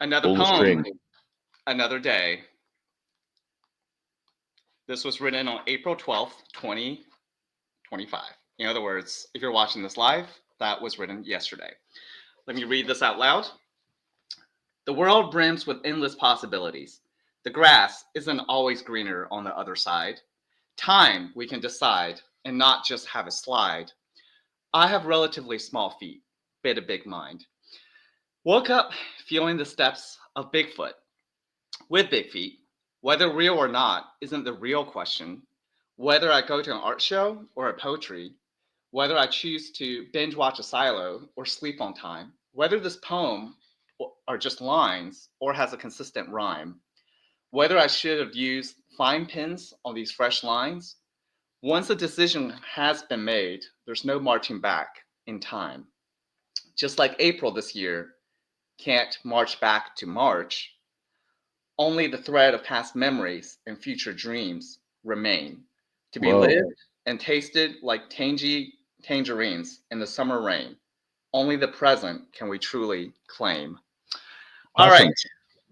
Another Pull the poem, string. Another Day. This was written on April 12th, 2025. In other words, if you're watching this live, that was written yesterday. Let me read this out loud. The world brims with endless possibilities. The grass isn't always greener on the other side. Time we can decide and not just have a slide. I have relatively small feet, bit a big mind. Woke up feeling the steps of Bigfoot. With big feet, whether real or not isn't the real question. Whether I go to an art show or a poetry, whether I choose to binge watch a silo or sleep on time, whether this poem are just lines or has a consistent rhyme, whether I should have used fine pins on these fresh lines. Once a decision has been made, there's no marching back in time. Just like April this year can't march back to March, only the thread of past memories and future dreams remain to be lived and tasted like tangerines in the summer rain. Only the present can we truly claim. All Awesome. right.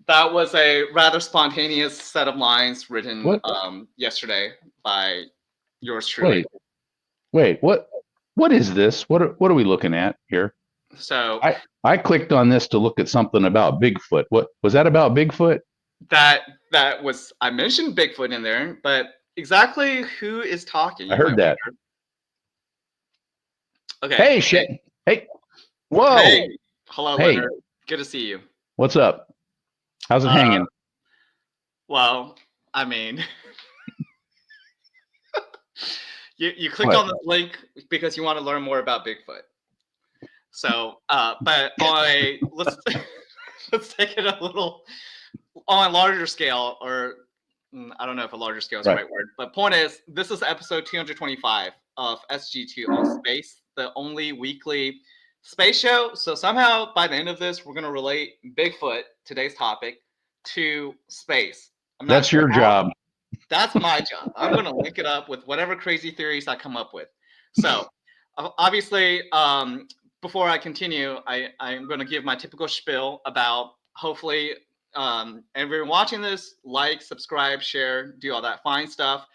That was a rather spontaneous set of lines written yesterday by yours truly. Wait, what is this? What are we looking at here? So I clicked on this to look at something about Bigfoot. What was that about Bigfoot? That was, I mentioned Bigfoot in there, but exactly who is talking? I heard that. Okay. Hey, Shen. Hey. Whoa. Hey. Hello, hey. Leonard. Good to see you. What's up? How's it hanging? Well, I mean, you clicked on the link because you want to learn more about Bigfoot. So, but let's take it a little on a larger scale, or I don't know if a larger scale is the right word, but point is, this is episode 225 of SG2 on Space, the only weekly space show. So somehow by the end of this, we're going to relate Bigfoot, today's topic, to space. That's your job. That's my job. I'm going to link it up with whatever crazy theories I come up with. So obviously, before I continue, I'm going to give my typical spiel about hopefully everyone watching this, like, subscribe, share, do all that fine stuff.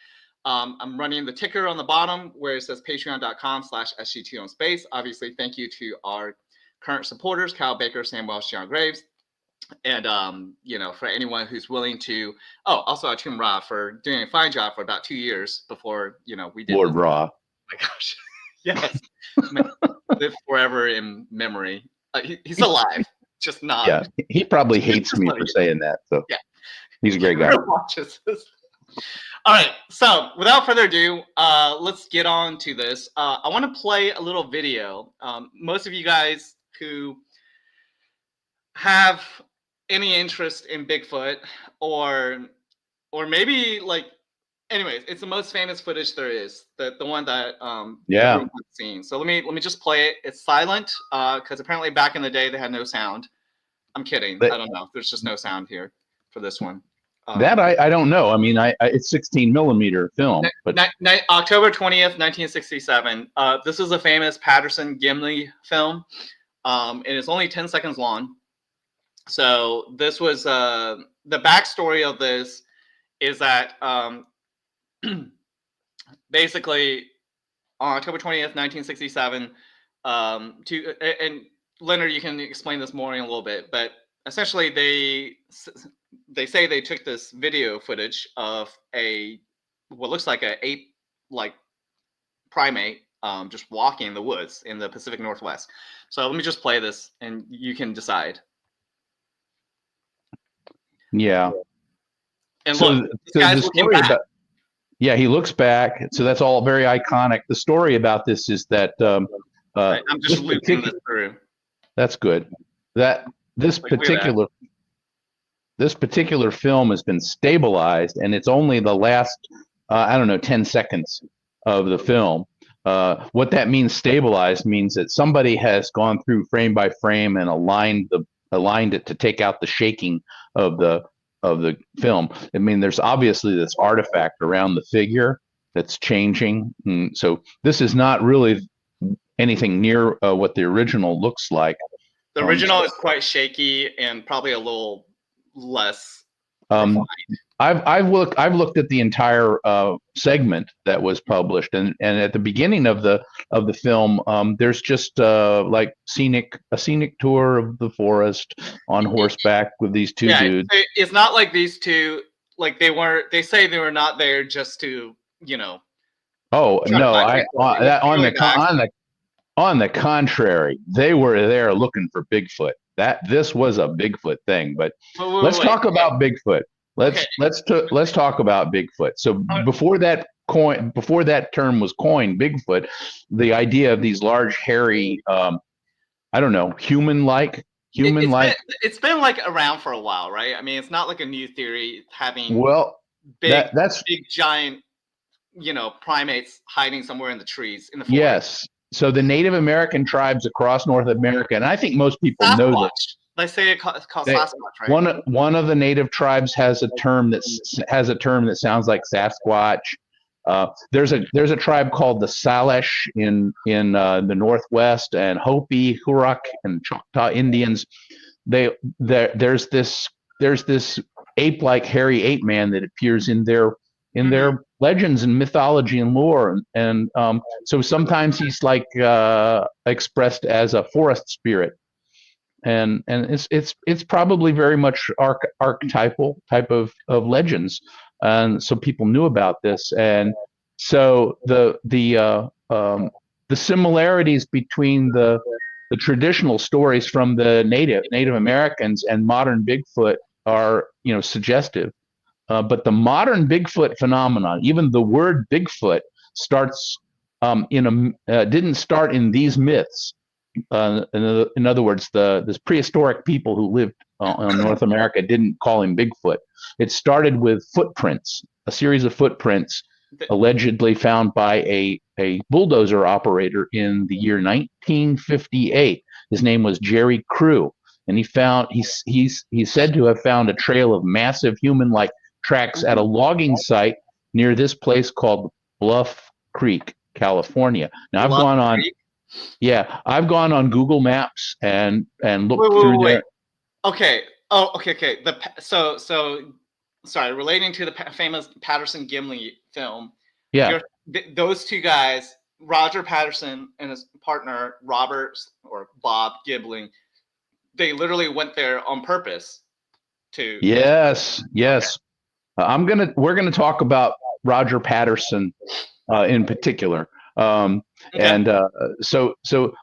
I'm running the ticker on the bottom where it says patreon.com/SG2 on space. Obviously, thank you to our current supporters, Kyle Baker, Sam Welsh, John Graves. And, for anyone who's willing to, also Atum Ra for doing a fine job for about 2 years before, we did. Lord Ra. Oh my gosh. Yes. Live forever in memory. He's alive, just not. Yeah, he probably hates me for saying that. So yeah, he's a great guy. Watches this. All right. So without further ado, let's get on to this. I want to play a little video. Most of you guys who have any interest in Bigfoot or maybe anyways, it's the most famous footage there is, the one that everyone's seen. So let me just play it. It's silent because apparently back in the day they had no sound. I'm kidding. I don't know. There's just no sound here for this one. That I don't know. I mean, it's 16 millimeter film. But October 20th, 1967. This is a famous Patterson-Gimlin film, and it's only 10 seconds long. So this was the backstory of this is that basically on October 20th, 1967, and Leonard, you can explain this more in a little bit, but essentially they say they took this video footage of what looks like a ape primate just walking in the woods in the Pacific Northwest. So let me just play this and you can decide. Yeah. And so look, this guy's looking back. He looks back. So that's all very iconic. The story about this is that I'm just looping this through. That's good. That this particular film has been stabilized, and it's only the last 10 seconds of the film. What that means, stabilized, means that somebody has gone through frame by frame and aligned it to take out the shaking of the film. I mean, there's obviously this artifact around the figure that's changing. So this is not really anything near what the original looks like. The original is quite shaky and probably a little less Um, refined. I've looked at the entire segment that was published, and at the beginning of the film, there's just like a scenic tour of the forest on horseback with these two dudes. It's not like these two, like they say they were not there just to, you know. Oh no, on the contrary, they were there looking for Bigfoot. This was a Bigfoot thing, but let's talk about Bigfoot. Let's talk about Bigfoot. So before that term was coined, Bigfoot, the idea of these large, hairy, I don't know, human-like. It's been like around for a while, right? I mean, it's not like a new theory having big giant, you know, primates hiding somewhere in the trees in the forest. Yes. So the Native American tribes across North America, and I think most people know this. They say it's called Sasquatch, right? One of the native tribes has a term that sounds like Sasquatch. There's a tribe called the Salish in the Northwest, and Hopi, Hurok, and Choctaw Indians. There's this ape-like hairy ape man that appears in their legends and mythology and lore, and so sometimes he's like expressed as a forest spirit, and it's probably very much archetypal type of legends, and so people knew about this, and so the similarities between the traditional stories from the Native Americans and modern Bigfoot are, you know, suggestive. But the modern Bigfoot phenomenon, even the word Bigfoot, starts didn't start in these myths. In other words, this prehistoric people who lived in North America didn't call him Bigfoot. It started with footprints, a series of footprints allegedly found by a bulldozer operator in the year 1958. His name was Jerry Crew, and he's said to have found a trail of massive human-like tracks at a logging site near this place called Bluff Creek, California. Now I've gone on Google Maps and looked through there. Okay. So sorry, relating to the famous Patterson-Gimlin film. Yeah. Those two guys, Roger Patterson and his partner Robert or Bob Gimlin, they literally went there on purpose to. Yes. We're gonna talk about Roger Patterson in particular. And so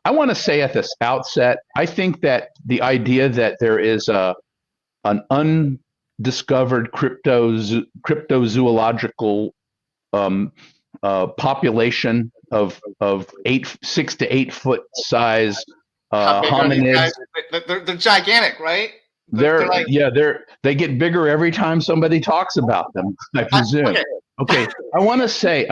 I want to say at this outset, I think that the idea that there is an undiscovered cryptozoological population of 6 to 8 foot size hominids. They're gigantic, right? They get bigger every time somebody talks about them, I presume. Okay. I want to say,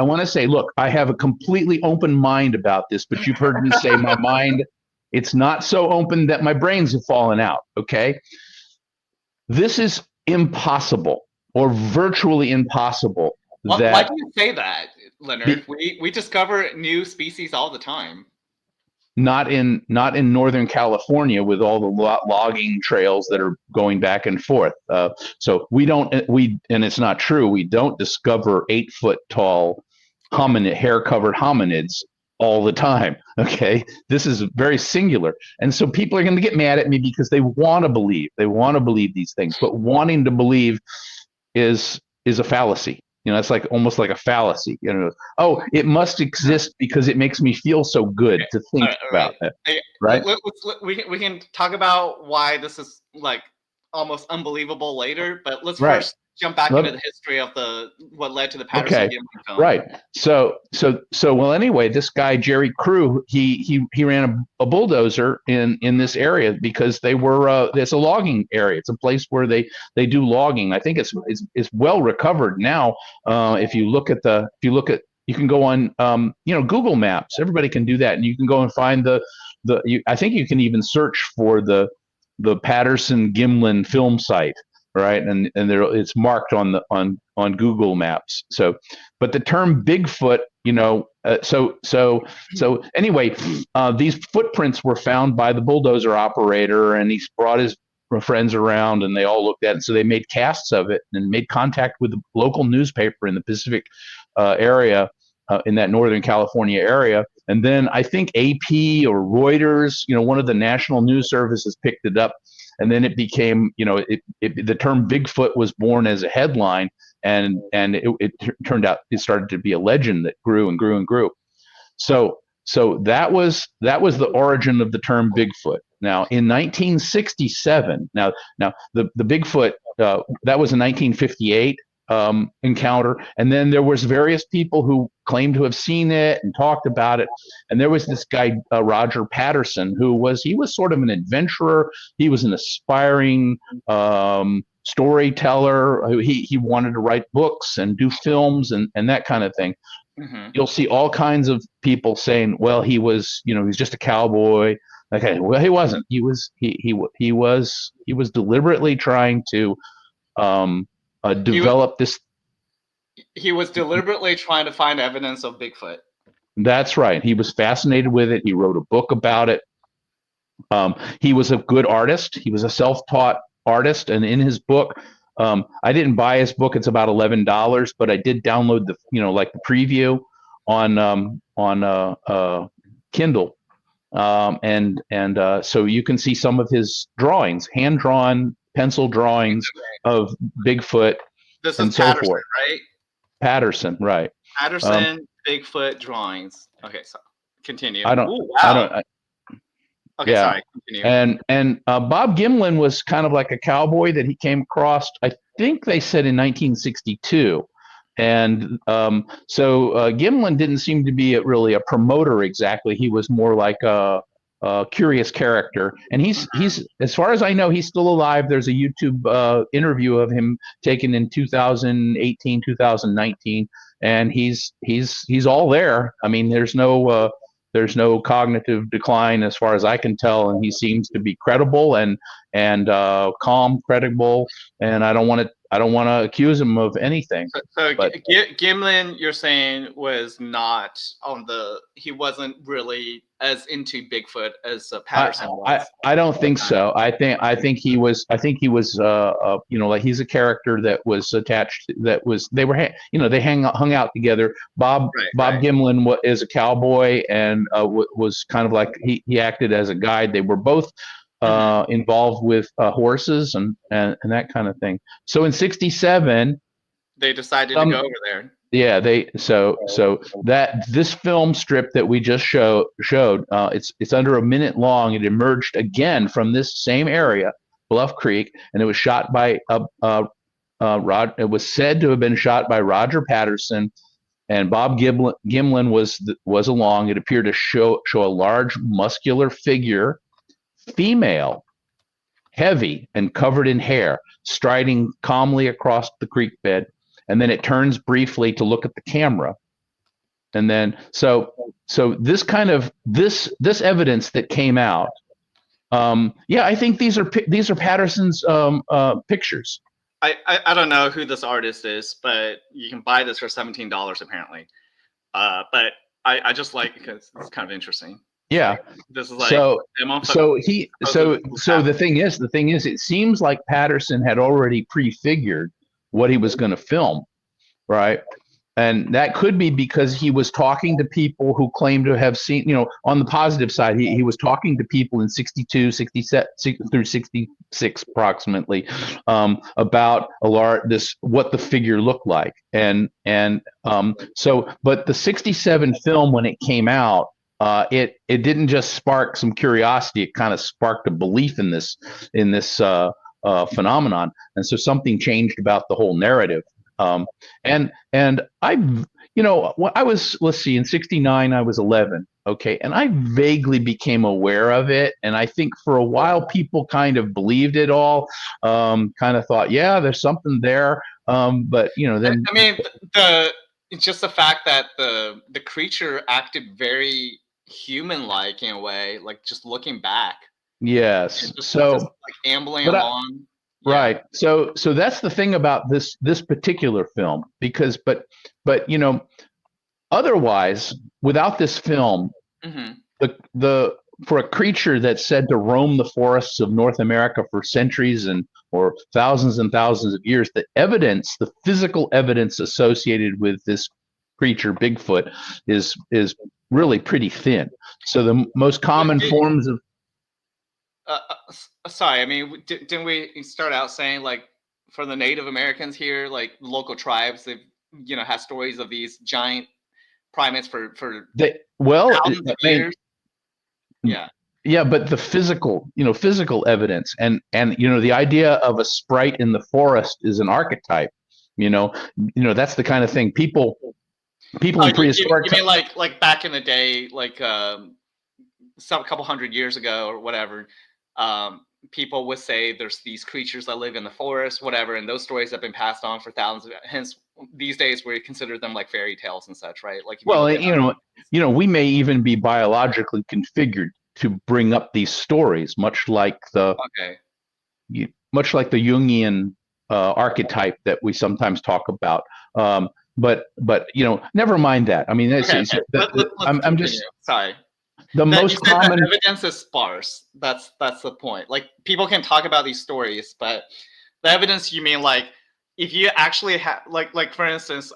look, I have a completely open mind about this, but you've heard me say my mind, it's not so open that my brains have fallen out. Okay. This is impossible, or virtually impossible. Why do you say that, Leonard? We discover new species all the time. Not in Northern California with all the logging trails that are going back and forth. So and it's not true. We don't discover 8 foot tall hair covered hominids all the time. Okay, this is very singular, and so people are going to get mad at me because they want to believe. They want to believe these things, but wanting to believe is a fallacy. You know, it's like almost like a fallacy. You know, oh, it must exist because it makes me feel so good to think about it. Right? We can talk about why this is like almost unbelievable later, but let's first jump back into the history of what led to the Patterson-Gimlin film. Right. So well, anyway, this guy Jerry Crew, he ran a bulldozer in this area because they were it's a logging area. It's a place where they do logging. I think it's well recovered now. If you can go on Google Maps. Everybody can do that, and you can go and find I think you can even search for the Patterson-Gimlin film site. Right, and it's marked on Google Maps. So, but the term Bigfoot, So anyway, these footprints were found by the bulldozer operator, and he brought his friends around, and they all looked at it. So they made casts of it and made contact with the local newspaper in the Pacific area, in that Northern California area. And then I think AP or Reuters, one of the national news services picked it up, and then it became, the term Bigfoot was born as a headline, and it turned out it started to be a legend that grew and grew and grew. So that was the origin of the term Bigfoot. Now in 1967, now the Bigfoot, that was a 1958 encounter, and then there was various people who claimed to have seen it and talked about it. And there was this guy Roger Patterson, he was sort of an adventurer. He was an aspiring storyteller. He wanted to write books and do films and that kind of thing. Mm-hmm. You'll see all kinds of people saying, well, he was just a cowboy. Okay, well, he wasn't. He was deliberately trying to develop this. He was deliberately trying to find evidence of Bigfoot. That's right. He was fascinated with it. He wrote a book about it. He was a good artist. He was a self-taught artist, and in his book, I didn't buy his book. It's about $11, but I did download the the preview on Kindle, and so you can see some of his drawings, hand-drawn pencil drawings of Bigfoot. This is Patterson, right? Patterson, right? Patterson, Bigfoot drawings. Okay, so continue. I don't. Ooh, wow. I don't. Okay, yeah. Sorry. Continue. And Bob Gimlin was kind of like a cowboy that he came across. I think they said in 1962, and so Gimlin didn't seem to be really a promoter exactly. He was more like a curious character, and he's as far as I know, he's still alive. There's a YouTube interview of him taken in 2018, 2019, and he's all there. I mean, there's no cognitive decline as far as I can tell, and he seems to be credible and calm, credible, and I don't want to accuse him of anything. So Gimlin, you're saying, was not he wasn't really as into Bigfoot as Patterson was. I don't think so. I think he was like he's a character that was attached. They hung out together. Bob Gimlin is a cowboy and was kind of like he acted as a guide. They were both involved with horses and that kind of thing. So in '67, they decided to go over there. Yeah, so that this film strip that we just showed, it's under a minute long. It emerged again from this same area, Bluff Creek, and it was shot by it was said to have been shot by Roger Patterson, and Bob Gimlin was along. It appeared to show a large muscular figure, female, heavy and covered in hair, striding calmly across the creek bed. And then it turns briefly to look at the camera. And then so this kind of this evidence that came out, I think these are Patterson's pictures. I don't know who this artist is, but you can buy this for $17 apparently. But I just like it because it's kind of interesting. Yeah. This is like so the thing is it seems like Patterson had already prefigured what he was going to film, right? And that could be because he was talking to people who claimed to have seen, on the positive side, he was talking to people in 62, 67 through 66 approximately, about what the figure looked like. But the 67 film, when it came out, it didn't just spark some curiosity, it kind of sparked a belief in this phenomenon, and so something changed about the whole narrative. And I was, let's see, in '69 I was 11, okay, and I vaguely became aware of it, and I think for a while people kind of believed it all, kind of thought, yeah, there's something there, but then I mean it's just the fact that the creature acted very human-like in a way, like just looking back. Yes. Just like ambling along. Right. So that's the thing about this particular film, because but otherwise, without this film, Hmm. the for a creature that's said to roam the forests of North America for centuries or thousands and thousands of years, the physical evidence associated with this creature, Bigfoot, is really pretty thin. So the most common forms of Sorry, I mean, didn't we start out saying like for the Native Americans here, like local tribes, they've had stories of these giant primates for well, thousands I of mean, years. Yeah. yeah, but the physical evidence and the idea of a sprite in the forest is an archetype. That's the kind of thing people Oh, in prehistoric you mean like back in the day, like some couple hundred years ago or whatever, people would say there's these creatures that live in the forest, whatever, and those stories have been passed on for thousands of. Hence, these days we consider them like fairy tales and such, right? Like if you well, look at we may even be biologically configured to bring up these stories, okay, much like the Jungian archetype that we sometimes talk about. But never mind that. I mean, okay, okay. Let's I'm continue. just Sorry. the That you most said that common. evidence is sparse. That's the point. Like people can talk about these stories, but the evidence you mean like if you actually have like for instance,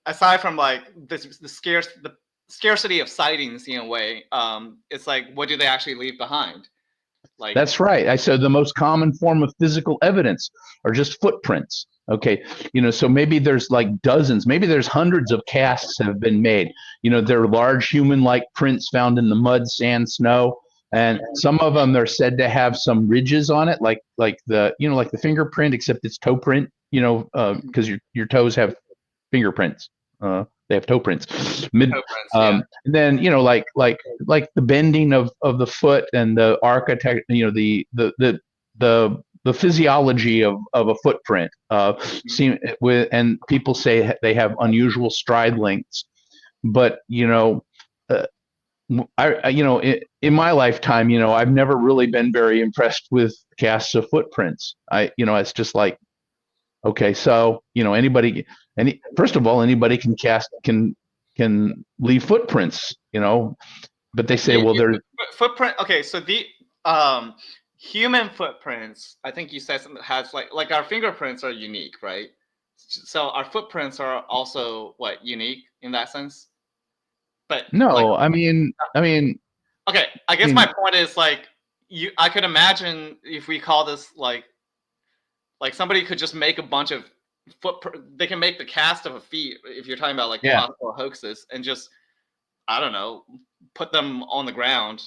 aside from like the scarcity of sightings in a way, it's like what do they actually leave behind? Like That's right. I said the most common form of physical evidence are just footprints. Okay, so maybe there's like dozens, maybe there's hundreds of casts have been made. They're large human-like prints found in the mud, sand, snow, and some of them are said to have some ridges on it, like the fingerprint, except it's toe print. Because your toes have fingerprints. They have toe prints. footprints, yeah. And then like the bending of the foot and the architect, the physiology of a footprint. And people say they have unusual stride lengths, but uh, in my lifetime, I've never really been very impressed with casts of footprints. It's just like, okay, so first of all, anybody can leave footprints, but they say, Yeah, well, there's footprint. Okay, so the um human footprints, I think you said something has like our fingerprints are unique, right? So our footprints are also what unique in that sense. But like no. I mean, okay, I I guess my mean, point is like I could imagine if we call this like somebody could just make a bunch of they can make the cast of a feet if you're talking about like yeah, possible hoaxes and just I don't know, put them on the ground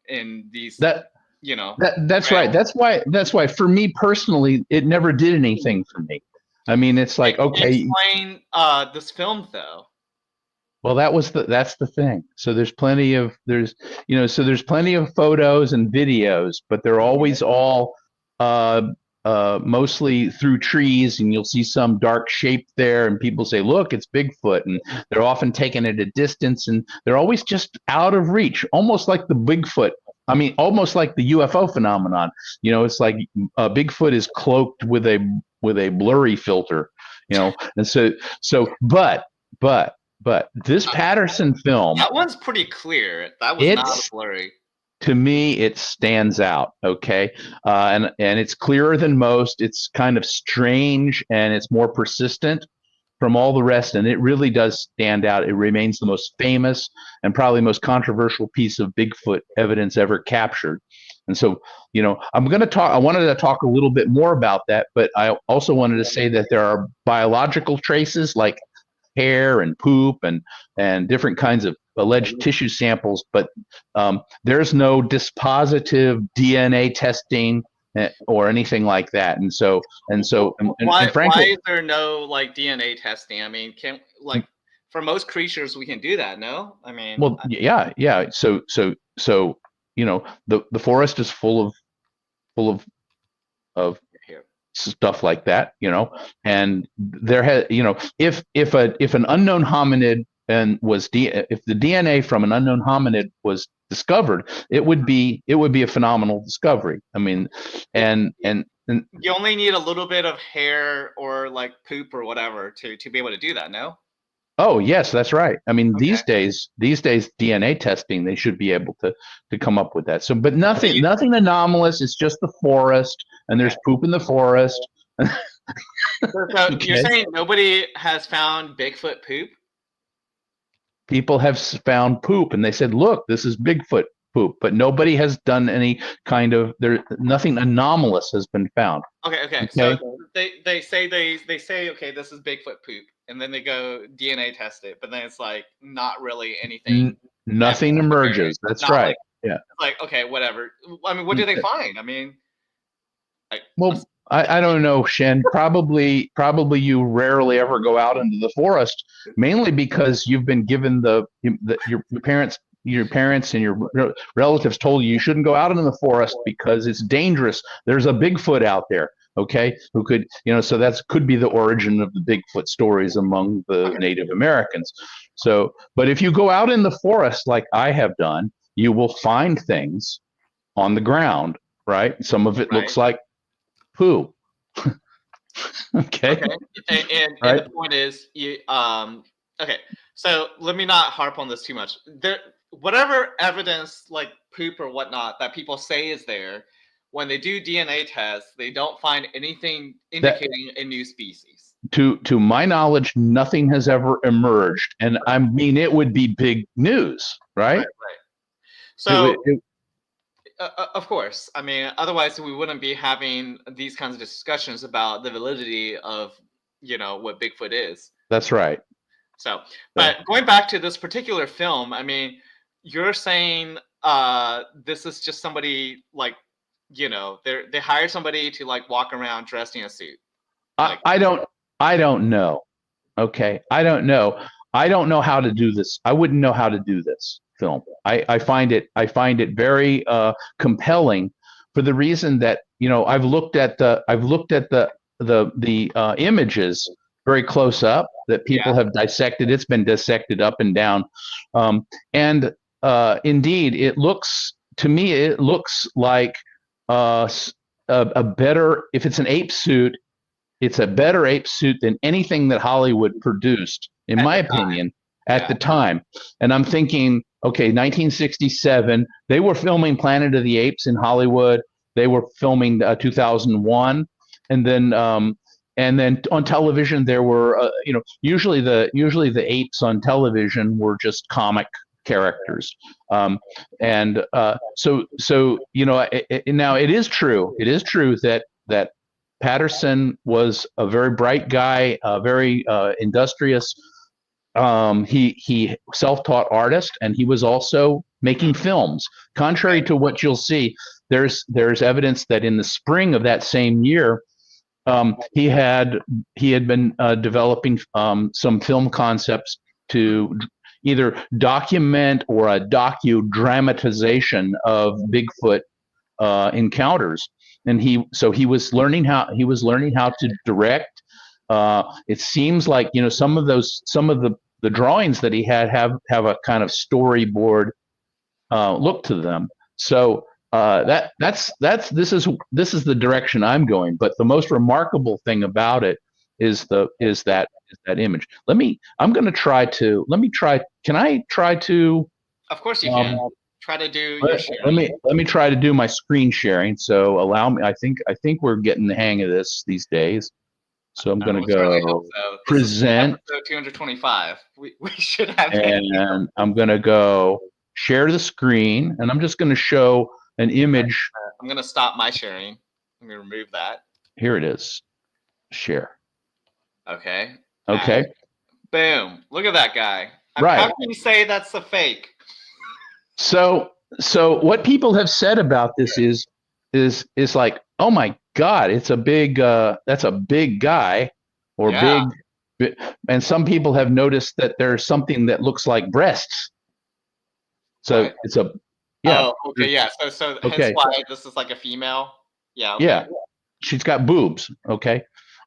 in these, that you know, that's right. trails. That's why for me personally, it never did anything for me. I mean, it's Can like, you okay, explain this film though? well, that's the thing. So there's plenty of photos and videos, but they're always all uh, mostly through trees, and you'll see some dark shape there, and people say, "Look, it's Bigfoot," and they're often taken at a distance, and they're always just out of reach, almost like the Bigfoot. I mean, almost like the UFO phenomenon. It's like Bigfoot is cloaked with a blurry filter, and but this Uh, Patterson film, that one's pretty clear. That was not it's blurry. to me, it stands out. Okay, and it's clearer than most. It's kind of strange and it's more persistent from all the rest, and it really does stand out. It remains the most famous and probably most controversial piece of Bigfoot evidence ever captured. And so, I'm going to talk. I wanted to talk a little bit more about that, but I also wanted to say that there are biological traces like hair and poop and different kinds of alleged tissue samples, but there's no dispositive DNA testing or anything like that. And Why frankly, is there no like DNA testing? I mean, can like for most creatures we can do that, no? I mean, well, yeah, yeah. So the forest is full of here. stuff like that, and there has, if an unknown hominid if the DNA from an unknown hominid was discovered, it would be a phenomenal discovery. I mean, It, and you only need a little bit of hair or like poop or whatever to be able to do that, no? Oh, yes, that's right. I mean, Okay. these days, DNA testing, they should be able to come up with that. So, but So you, nothing anomalous. It's just the forest, and okay. there's poop in the forest. So you're Okay, saying nobody has found Bigfoot poop? people have found poop, and they said, "Look, this is Bigfoot poop," but nobody has done any kind of nothing anomalous has been found. Okay, okay. So Okay, they say okay, this is Bigfoot poop, and then they go DNA test it, but then it's like not really anything Nothing evidence there. emerges. That's Not right. like Yeah. okay, whatever. I mean, what do they find? I mean, like Well, I don't know, Shen. Probably you rarely ever go out into the forest, mainly because you've been given your parents and your relatives told you shouldn't go out into the forest because it's dangerous. There's a Bigfoot out there. Okay, who could so that's could be the origin of the Bigfoot stories among the okay, Native Americans. So, but if you go out in the forest like I have done, you will find things on the ground, right? Some of it right? looks like poo. Okay. Okay, and Right. the point is, okay. So let me not harp on this too much. Whatever evidence, like poop or whatnot, that people say is there, when they do DNA tests, they don't find anything That indicating a new species. to my knowledge, nothing has ever emerged, and I mean it would be big news, Right, right? right. It would. So, of course, I mean, otherwise we wouldn't be having these kinds of discussions about the validity of, what Bigfoot is. That's right. So, So but going back to this particular film, I mean, you're saying this is just somebody like, they hired somebody to like walk around dressed in a suit. I, Like, I don't I don't know. Okay, I don't know. I don't know how to do this. I wouldn't know how to do this film. I find it very compelling for the reason that I've looked at the images very close up that yeah, people have dissected. It's been dissected up and down, and indeed, it looks like uh, a better if it's an ape suit it's a better ape suit than anything that Hollywood produced, in at my the time, opinion, at yeah, the time. And I'm thinking, okay, 1967, they were filming Planet of the Apes in Hollywood. They were filming 2001, and then on television there were, usually the apes on television were just comic characters, and now it is true that Patterson was a very bright guy, very industrious. He self-taught artist, and he was also making films. Contrary okay, to what you'll see, there's evidence that in the spring of that same year, he had been developing some film concepts to either document or a docu-dramatization of Bigfoot encounters, and he was learning how to direct. It seems like some of the drawings that he had have a kind of storyboard look to them. So this is the direction I'm going. But the most remarkable thing about it is that image. I'm going to try to let me try. Can I try to of course you can um, try to do your sharing. let me try to do my screen sharing. So allow me. I think we're getting the hang of this these days. So I'm going to We certainly hope go so. This is present, episode 225. We should have video. and I'm going to go share the screen, and I'm just going to show an image. I'm gonna stop my sharing. Let me remove that. Here it is. Share. Okay. Okay. Boom. Look at that guy. How Right. can you say that's a fake? So what people have said about this is like, oh my God, it's a big that's a big guy or Yeah. and some people have noticed that there's something that looks like breasts. So What? it's a yeah. Oh, okay, yeah. So hence Okay. why this is like a female. Yeah, okay. Yeah. She's got boobs. Okay.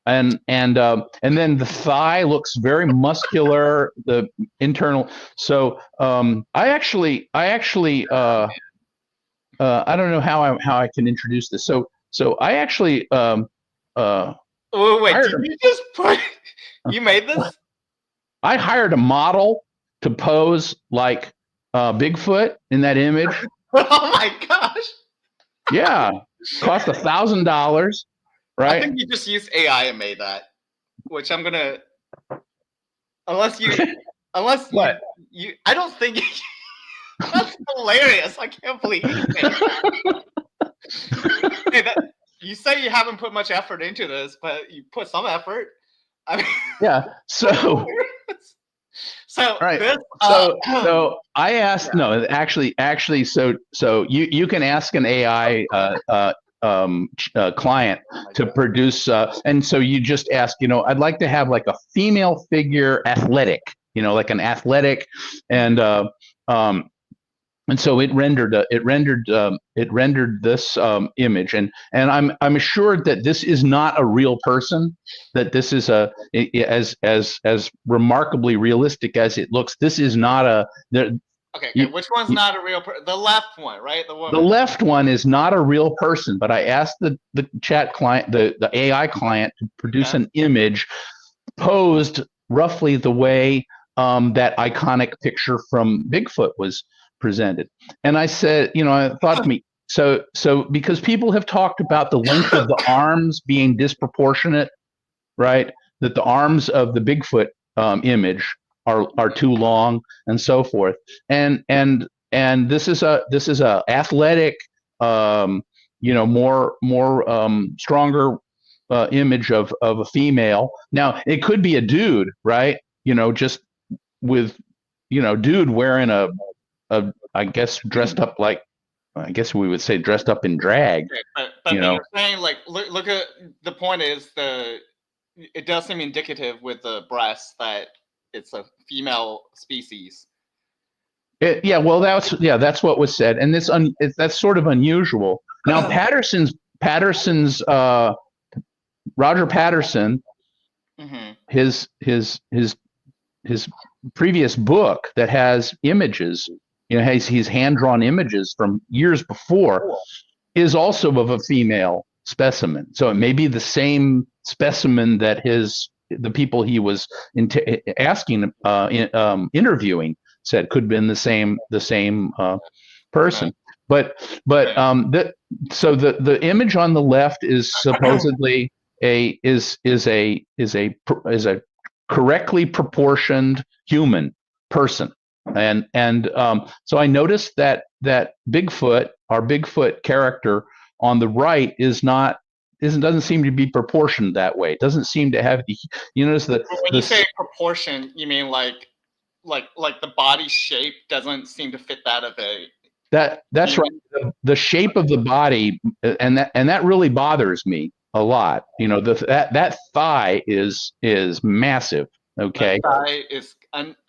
And then the thigh looks very muscular, the internal. So I don't know how I can introduce this. So I actually Oh, wait, did hired, you just put you made this? I hired a model to pose like Bigfoot in that image. Oh my gosh. Yeah, cost $1,000, I right? think you just used AI and made that, which I'm gonna unless you What? I don't think that's hilarious. I can't believe you made that. Hey, you say you haven't put much effort into this, but you put some effort. I mean, Yeah. So, so all right. this, So I asked. No, actually, so you can ask an AI client to produce, and so you just ask. I'd like to have like a female figure, athletic. Like an athletic, and and so it rendered this image, and I'm assured that this is not a real person, that this is as remarkably realistic as it looks. This is not a okay. Which one's not a real person? The left one, right? The woman. The left one is not a real person, but I asked the chat client, the AI client, to produce an image posed roughly the way that iconic picture from Bigfoot was presented. And I said, I thought to me, so because people have talked about the length of the arms being disproportionate, right? That the arms of the Bigfoot image are too long and so forth. And this is a athletic, more stronger image of a female. Now it could be a dude, right? Just with dude wearing a I guess dressed up like, I guess we would say dressed up in drag. Okay, but you're saying, like, look at the point is it does seem indicative with the breast that it's a female species. Well, that's what was said, and that's sort of unusual. Now Patterson's Roger Patterson, his previous book that has images, he's hand-drawn images from years before, is also of a female specimen. So it may be the same specimen that the people he was interviewing said could have been the same person. But so the image on the left is supposedly a correctly proportioned human person, and so I noticed that Bigfoot, our Bigfoot character on the right, doesn't seem to be proportioned that way. It doesn't seem to have notice that when you say proportion, you mean like the body shape doesn't seem to fit that of a. That's right. The shape of the body, and that really bothers me a lot. That thigh is massive. Okay. That thigh is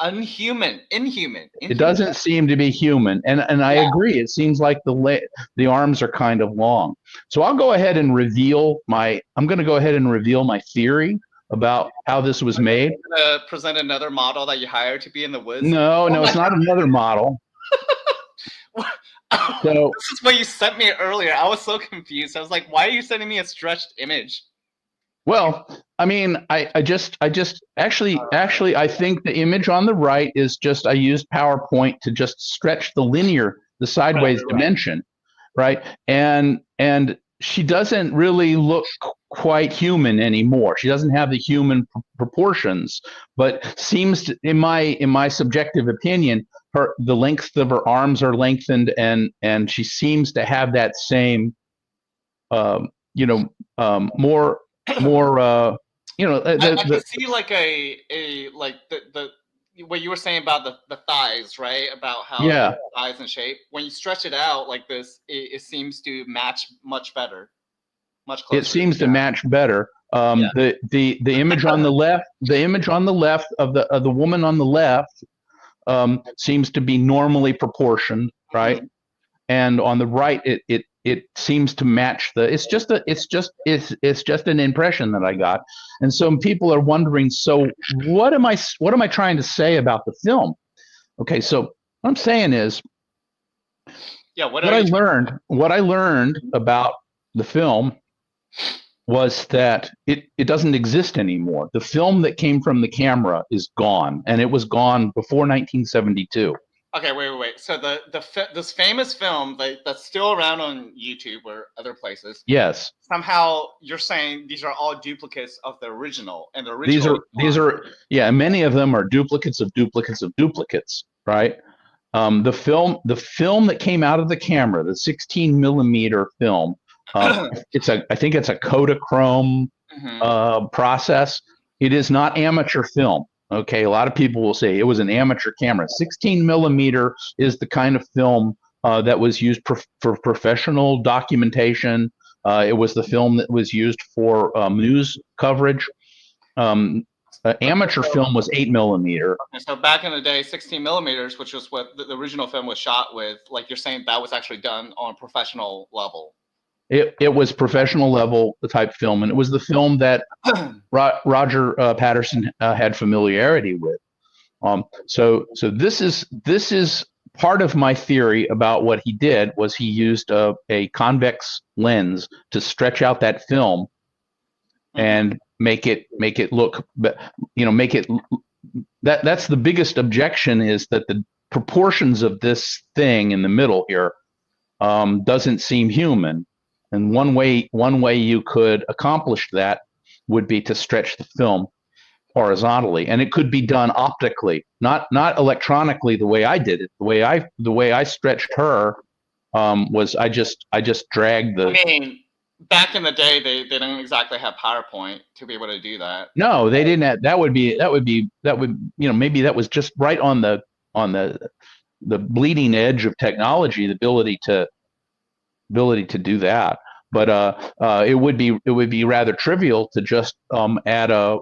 inhuman. It doesn't seem to be human, and I agree. It seems like the arms are kind of long. So I'm going to go ahead and reveal my theory about how this was made. You're going to present another model that you hired to be in the woods? No, it's not another model. So this is what you sent me earlier. I was so confused. I was like, why are you sending me a stretched image? Well, I mean, I think the image on the right is just, I used PowerPoint to just stretch the sideways dimension, right? And she doesn't really look quite human anymore. She doesn't have the human proportions, but seems to, in my subjective opinion, the length of her arms are lengthened, and she seems to have that same, more. I can see like like the what you were saying about the thighs, right? About how the thighs and shape. When you stretch it out like this, it seems to match much better, much closer. It seems to match better. The image on the left, of the woman on the left, seems to be normally proportioned, right? Mm-hmm. And on the right, it seems to match it's just an impression that I got. And so people are wondering, so what am I trying to say about the film? Okay, so what I'm saying is, what I learned about the film was that it doesn't exist anymore. The film that came from the camera is gone, and it was gone before 1972. Okay, wait. So this famous film that's still around on YouTube or other places. Yes. Somehow you're saying these are all duplicates of the original, and the original. These are yeah. Many of them are duplicates of duplicates of duplicates, right? The film that came out of the camera, the 16 millimeter film, I think it's a Kodachrome process. It is not amateur film. Okay, a lot of people will say it was an amateur camera. 16 millimeter is the kind of film that was used for professional documentation. It was the film that was used for news coverage. Amateur film was 8 millimeter. Okay, so back in the day, 16 millimeters, which was what the original film was shot with, like you're saying, that was actually done on a professional level. It was professional level type film, and it was the film that Roger Patterson had familiarity with. So this is part of my theory about what he did. Was he used a convex lens to stretch out that film and make it look, make it. That's the biggest objection, is that the proportions of this thing in the middle here doesn't seem human. And one way you could accomplish that would be to stretch the film horizontally, and it could be done optically, not electronically the way I did it. The way I stretched her was I just dragged the. I mean, back in the day, they didn't exactly have PowerPoint to be able to do that. No, they didn't have. That would maybe that was just right on the bleeding edge of technology, the ability to do that. But it would be rather trivial to just add a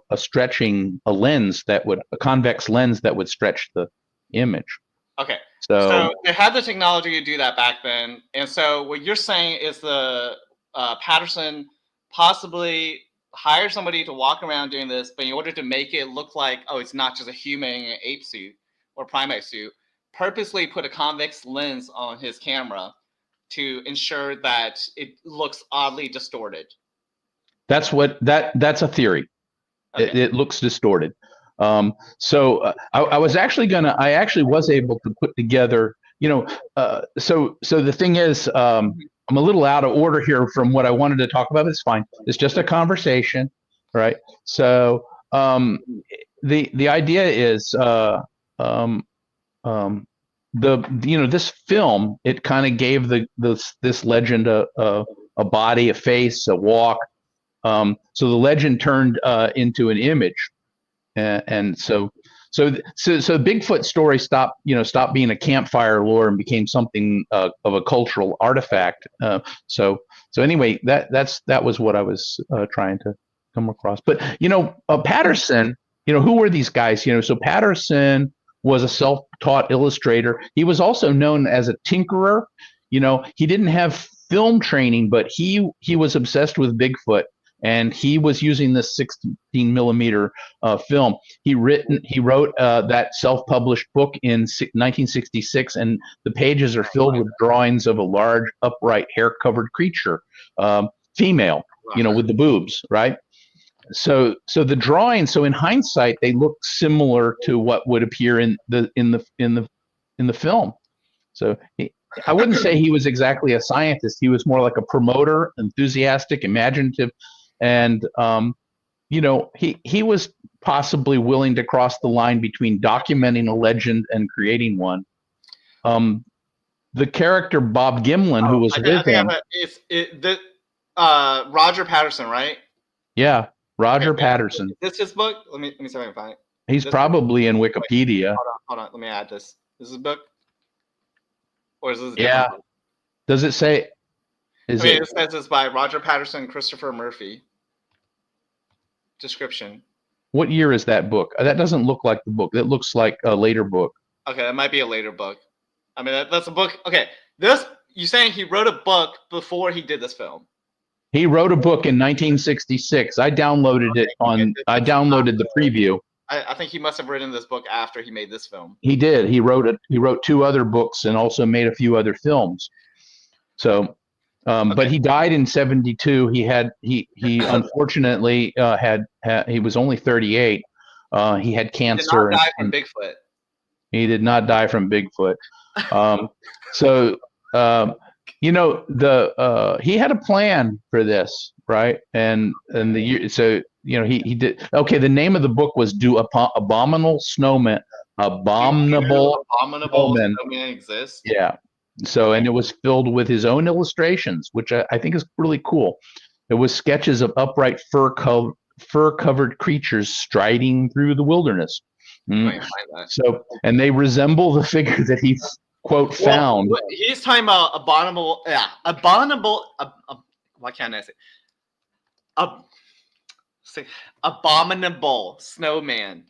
convex lens that would stretch the image. Okay. So they had the technology to do that back then, and so what you're saying is the Patterson possibly hired somebody to walk around doing this, but in order to make it look like, oh, it's not just a human in an ape suit or primate suit, purposely put a convex lens on his camera to ensure that it looks oddly distorted. That's a theory. Okay. It looks distorted. So I was able to put together, so the thing is, I'm a little out of order here from what I wanted to talk about. It's fine. It's just a conversation, right? So the idea is this film, it kind of gave this legend a body, a face, a walk. So the legend turned into an image, and so Bigfoot story stopped being a campfire lore and became something of a cultural artifact. So anyway, that was what I was trying to come across. But Patterson, who were these guys? So Patterson was a self-taught illustrator. He was also known as a tinkerer. He didn't have film training, but he was obsessed with Bigfoot, and he was using this 16 millimeter film. He wrote that self-published book in 1966, and the pages are filled with drawings of a large, upright, hair-covered creature, female, with the boobs, right? So the drawings, so in hindsight, they look similar to what would appear in the film. So I wouldn't say he was exactly a scientist. He was more like a promoter, enthusiastic, imaginative, and he was possibly willing to cross the line between documenting a legend and creating one. The character Bob Gimlin, who was with him, Roger Patterson, right? Yeah. Roger Patterson. Is this his book? Let me see if I can find it. He's probably in Wikipedia. Hold on. Let me add this. This is his book? Or is this yeah. Book? Does it say? It says it's by Roger Patterson, Christopher Murphy. Description. What year is that book? That doesn't look like the book. That looks like a later book. Okay, that might be a later book. I mean, that's a book. Okay, you're saying he wrote a book before he did this film? He wrote a book in 1966. I downloaded it I downloaded the preview. I think he must have written this book after he made this film. He did. He wrote 2 other books and also made a few other films. So But he died in 72. He unfortunately he was only 38. He had He did not cancer die from and Bigfoot. he did not die from Bigfoot. So he had a plan for this, right? And he did. Okay, the name of the book was "Do Abominable Snowmen." Abominable Abominable Snowmen. snowman exists. Yeah. So, and it was filled with his own illustrations, which I think is really cool. It was sketches of upright fur-covered creatures striding through the wilderness. So, and they resemble the figure that he quote found. Well, he's talking about abominable. Yeah, abominable. Why can't I say abominable snowman?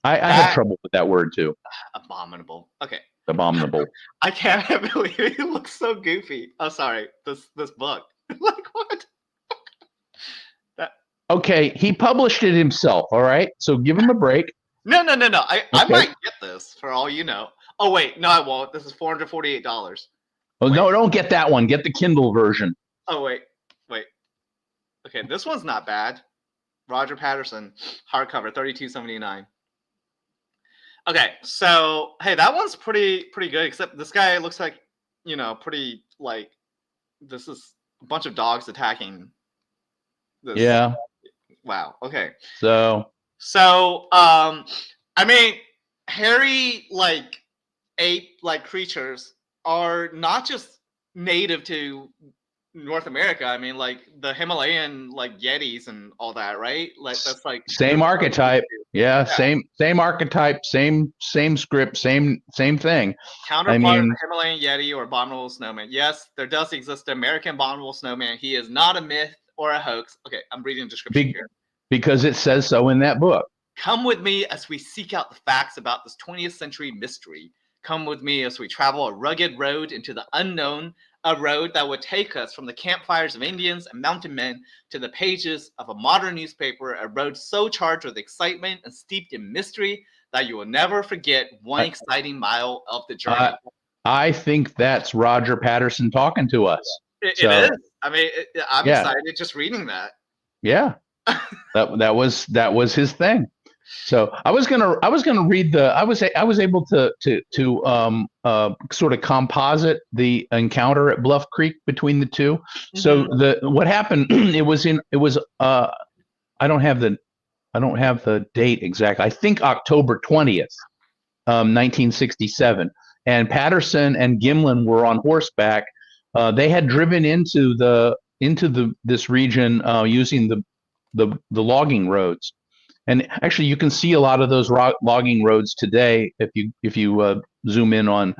I have trouble with that word too. Abominable. Okay. Abominable. I can't believe it. It looks so goofy. Oh, sorry. This book. Like what? Okay, he published it himself. All right, so give him a break. No. I might get this for all you know. Oh wait, no, I won't. This is $448. Oh no, don't get that one. Get the Kindle version. Oh wait. Okay, this one's not bad. Roger Patterson, hardcover, $32.79. Okay, so hey, that one's pretty good. Except this guy looks like, pretty like this is a bunch of dogs attacking. This. Yeah. Wow. Okay. So I mean, hairy ape creatures are not just native to North America. I mean, like the Himalayan yetis and all that, right? Like that's like same archetype. Yeah. Same archetype, same script, same thing. Counterpart of the Himalayan yeti or abominable snowman. Yes, there does exist an American abominable snowman. He is not a myth or a hoax. Okay, I'm reading the description here. Because it says so in that book. Come with me as we seek out the facts about this 20th century mystery. Come with me as we travel a rugged road into the unknown, a road that would take us from the campfires of Indians and mountain men to the pages of a modern newspaper, a road so charged with excitement and steeped in mystery that you will never forget one exciting mile of the journey. I think that's Roger Patterson talking to us. It is. I mean, I'm excited just reading that. Yeah, that was his thing. So I was gonna read I was able to sort of composite the encounter at Bluff Creek between the two. Mm-hmm. So what happened? It was I don't have the date exactly. I think October 20th, 1967. And Patterson and Gimlin were on horseback. They had driven into this region using the logging roads. And actually, you can see a lot of those logging roads today if you zoom in on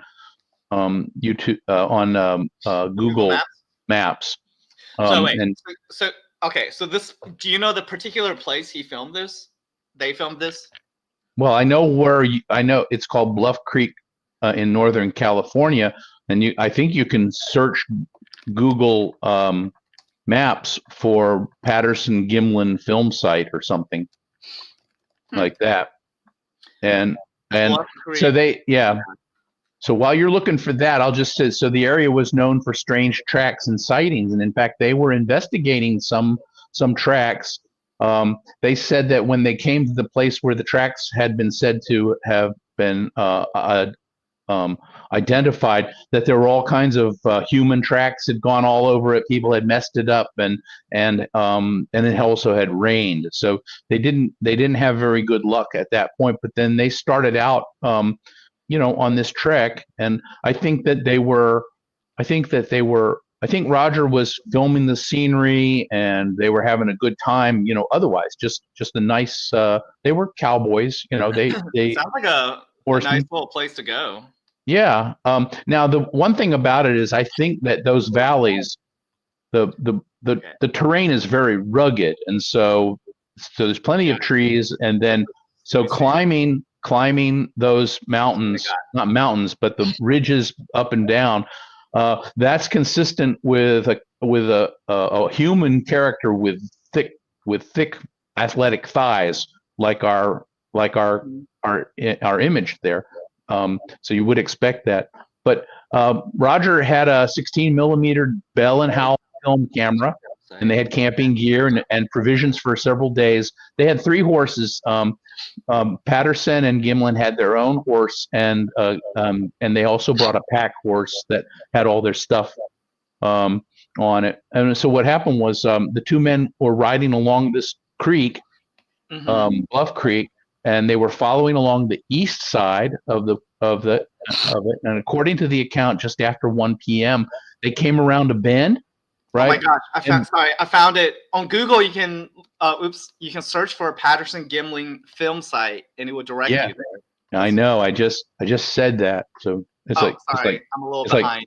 YouTube on Google Maps. So this. Do you know the particular place he filmed this? They filmed this. Well, I know I know it's called Bluff Creek in Northern California, and I think you can search Google Maps for Patterson-Gimlin film site or something. Like that, and so so while you're looking for that, I'll just say, so the area was known for strange tracks and sightings, and in fact they were investigating some tracks. They said that when they came to the place where the tracks had been said to have been identified, that there were all kinds of human tracks had gone all over it. People had messed it up, and it also had rained. So they didn't have very good luck at that point. But then they started out, on this trek, and I think Roger was filming the scenery, and they were having a good time. Otherwise, just a nice. They were cowboys. They sounds like a nice little place to go. Yeah. Now the one thing about it is, I think that those valleys, the terrain is very rugged, and so there's plenty of trees, and then so climbing those mountains, not mountains, but the ridges up and down, that's consistent with a human character with thick athletic thighs, like our image there. So you would expect that. But Roger had a 16 millimeter Bell and Howell film camera, and they had camping gear and provisions for several days. They had 3 horses. Patterson and Gimlin had their own horse, and they also brought a pack horse that had all their stuff on it. And so what happened was the 2 men were riding along this creek, Bluff Creek, and they were following along the east side of it. And according to the account, just after 1 p.m., they came around a bend. Right? Oh my gosh! I found it on Google. You can you can search for a Patterson-Gimlin film site, and it will direct you there. I know. I just said that. So it's I'm a little behind.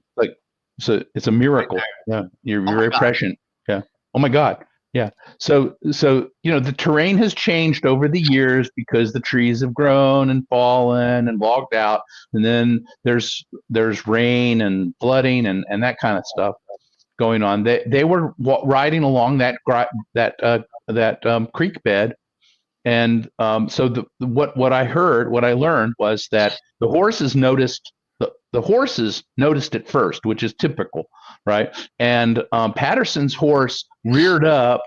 It's a miracle. Right, you're very prescient. Yeah. Oh my God. Yeah. So the terrain has changed over the years because the trees have grown and fallen and logged out, and then there's rain and flooding and that kind of stuff going on. They were riding along that creek bed, and so what I learned was that the horses noticed it first, which is typical, right? And Patterson's horse reared up,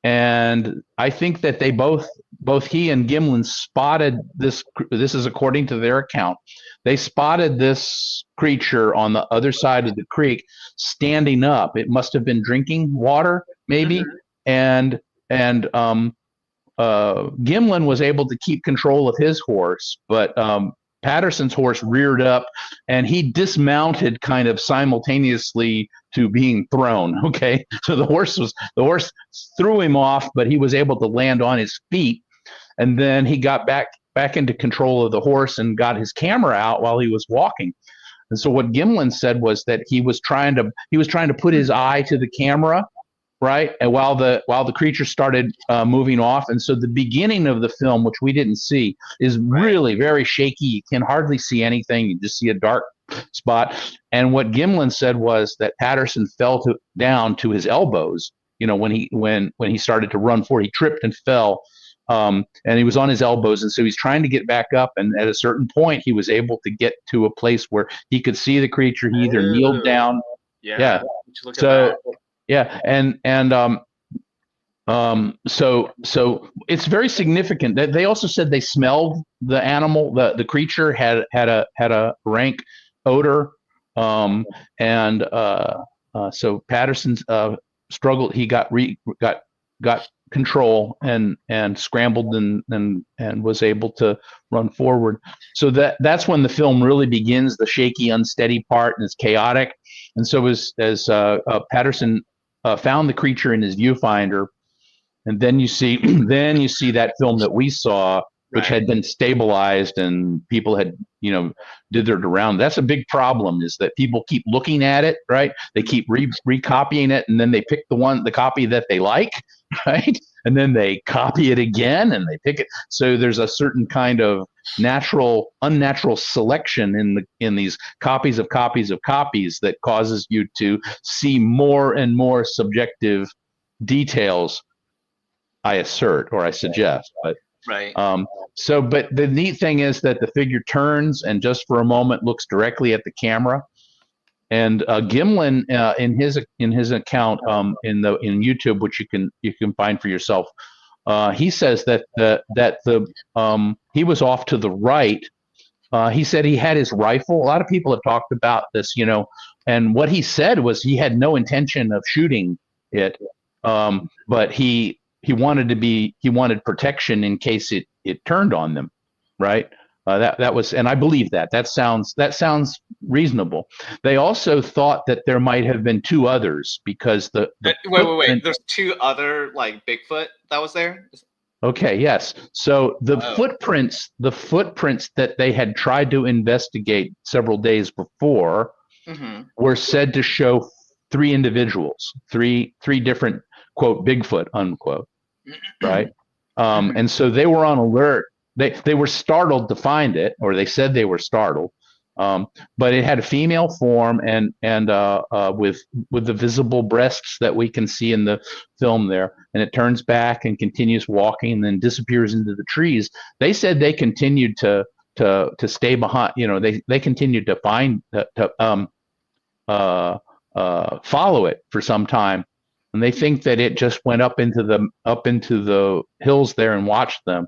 and I think that they both he and Gimlin spotted this. This is according to their account. They spotted this creature on the other side of the creek standing up. It must have been drinking water, maybe. And Gimlin was able to keep control of his horse, but Patterson's horse reared up, and he dismounted kind of simultaneously to being thrown. Okay, so the horse threw him off, but he was able to land on his feet, and then he got back into control of the horse and got his camera out while he was walking. And so what Gimlin said was that he was trying to put his eye to the camera, right? And while the creature started moving off. And so the beginning of the film, which we didn't see, is really very shaky. You can hardly see anything. You just see a dark spot. And what Gimlin said was that Patterson fell down to his elbows. When he started to run forward, he tripped and fell. And he was on his elbows, and so he's trying to get back up, and at a certain point he was able to get to a place where he could see the creature. He either kneeled down, so it's very significant that they also said they smelled the animal. The creature had a rank odor, so Patterson struggled. He got control and scrambled and was able to run forward. So that's when the film really begins, the shaky, unsteady part, and it's chaotic. And so as Patterson found the creature in his viewfinder, and then you see that film that we saw, which had been stabilized, and people had did their round. That's a big problem, is that people keep looking at it, right? They keep recopying it, and then they pick the copy that they like, right? And then they copy it again, and they pick it. So there's a certain kind of unnatural selection in these copies of copies of copies that causes you to see more and more subjective details, I assert, or I suggest. But but the neat thing is that the figure turns and just for a moment looks directly at the camera. And Gimlin, in his account in YouTube, which you can find for yourself, he says that he was off to the right. He said he had his rifle. A lot of people have talked about this, and what he said was he had no intention of shooting it, but he wanted protection in case it turned on them, right? That was, and I believe that sounds reasonable. They also thought that there might have been 2 others because wait. There's 2 other like Bigfoot that was there. Okay. Yes. So the footprints that they had tried to investigate several days before were said to show 3 individuals, three different, quote, Bigfoot, unquote, right? And so they were on alert. They were startled to find it, or they said they were startled. But it had a female form and with the visible breasts that we can see in the film there. And it turns back and continues walking and then disappears into the trees. They said they continued to to stay behind. They continued to follow it for some time, and they think that it just went up into the hills there and watched them.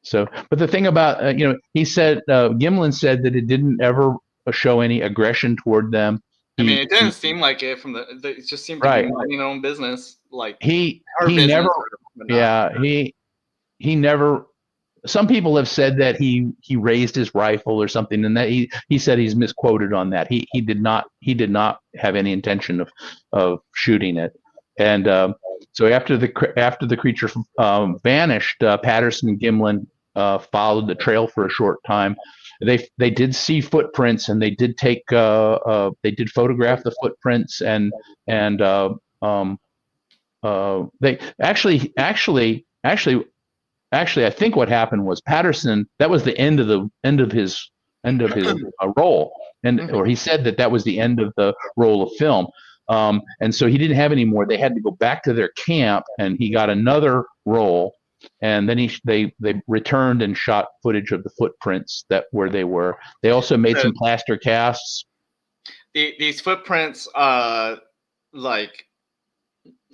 So, but the thing about he said Gimlin said that it didn't ever show any aggression toward them. It didn't seem like it from it just seemed to be minding their own business. Like he never. Some people have said that he raised his rifle or something, and that he said he's misquoted on that. He did not have any intention of shooting it. And so after the creature vanished, Patterson and Gimlin followed the trail for a short time. They did see footprints, and they did photograph the footprints, and they actually I think what happened was Patterson, that was the end of his role, or he said that was the end of the roll of film, and so he didn't have any more. They had to go back to their camp, and he got another roll, and then they returned and shot footage of the footprints where they were. They also made some plaster casts. These footprints, like,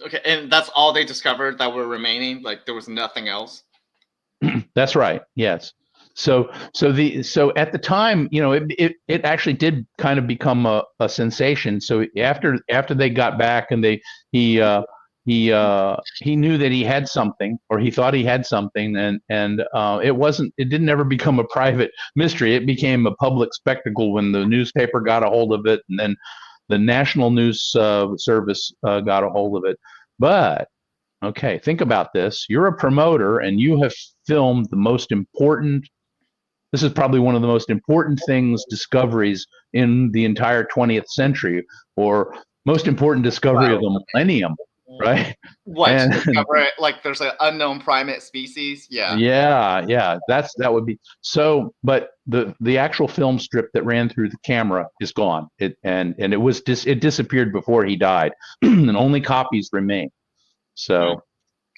okay, and that's all they discovered that were remaining. Like, there was nothing else. That's right. Yes. So at the time, it actually did kind of become a sensation. So after they got back, and he knew that he had something, or he thought he had something, and it didn't ever become a private mystery. It became a public spectacle when the newspaper got a hold of it, and then the National News Service got a hold of it. But okay, think about this. You're a promoter, and you have filmed the most important. This is probably one of the most important discoveries in the entire 20th century, or most important discovery of the millennium, right? What? Discover, like, there's an unknown primate species? Yeah. Yeah. That would be so. But the actual film strip that ran through the camera is gone. It disappeared before he died, and only copies remain. So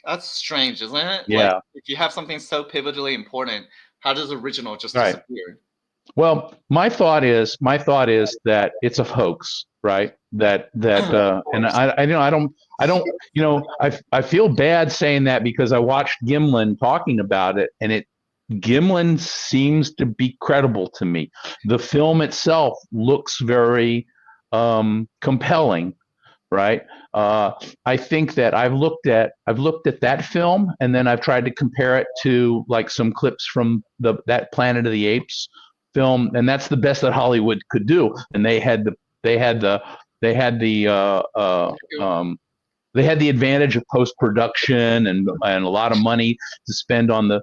that's strange, isn't it? Yeah. Like, if you have something so pivotally important, how does original just disappear? Well, my thought is that it's a hoax, right? And I feel bad saying that, because I watched Gimlin talking about it, and Gimlin seems to be credible to me. The film itself looks very compelling. Right. I think that I've looked at that film, and then I've tried to compare it to like some clips from that Planet of the Apes film, and that's the best that Hollywood could do. And they had the advantage of post production and a lot of money to spend on it.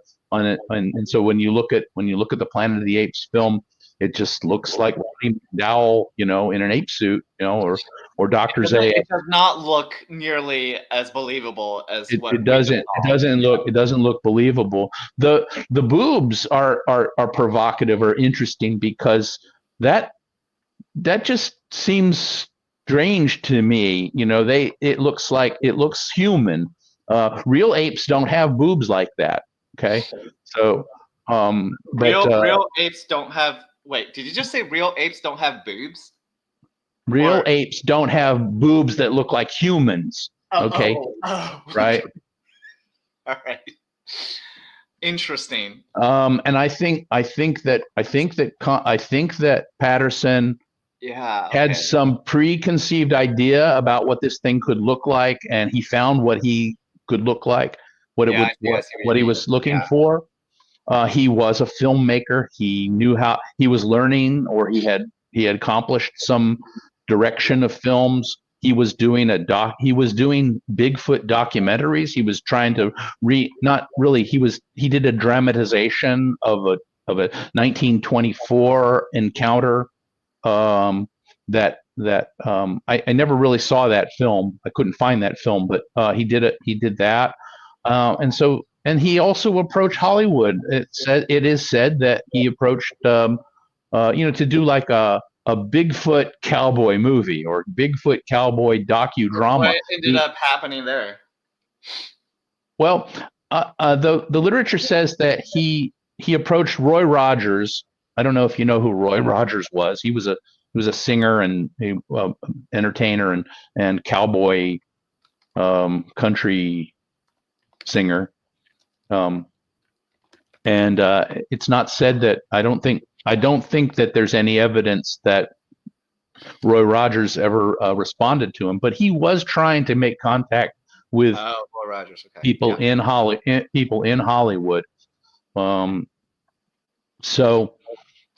And so when you look at the Planet of the Apes film, it just looks like McDowell, in an ape suit, or Dr. Zay. It does not look nearly as believable as what it doesn't. It doesn't look believable. The boobs are provocative or interesting, because that just seems strange to me. It looks human. Real apes don't have boobs like that. Okay, so real apes don't have. Wait, did you just say real apes don't have boobs? Real apes don't have boobs that look like humans. Okay, right. All right. Interesting. And I think that Patterson had some preconceived idea about what this thing could look like, and he found what he could look like, what he was looking for. He was a filmmaker. He knew how he was learning, or he had accomplished some direction of films. He was doing Bigfoot documentaries. He was trying to he did a dramatization of a 1924 encounter that I never really saw that film. I couldn't find that film, but he did that. And he also approached Hollywood. It is said that he approached, to do like a Bigfoot cowboy movie or Bigfoot cowboy docudrama. What ended up happening there? Well, the literature says that he he approached Roy Rogers. I don't know if you know who Roy Rogers was. He was a singer and entertainer and cowboy country singer. And it's not said that I don't think that there's any evidence that Roy Rogers ever responded to him, but he was trying to make contact with Roy Rogers, okay. people in Hollywood. So,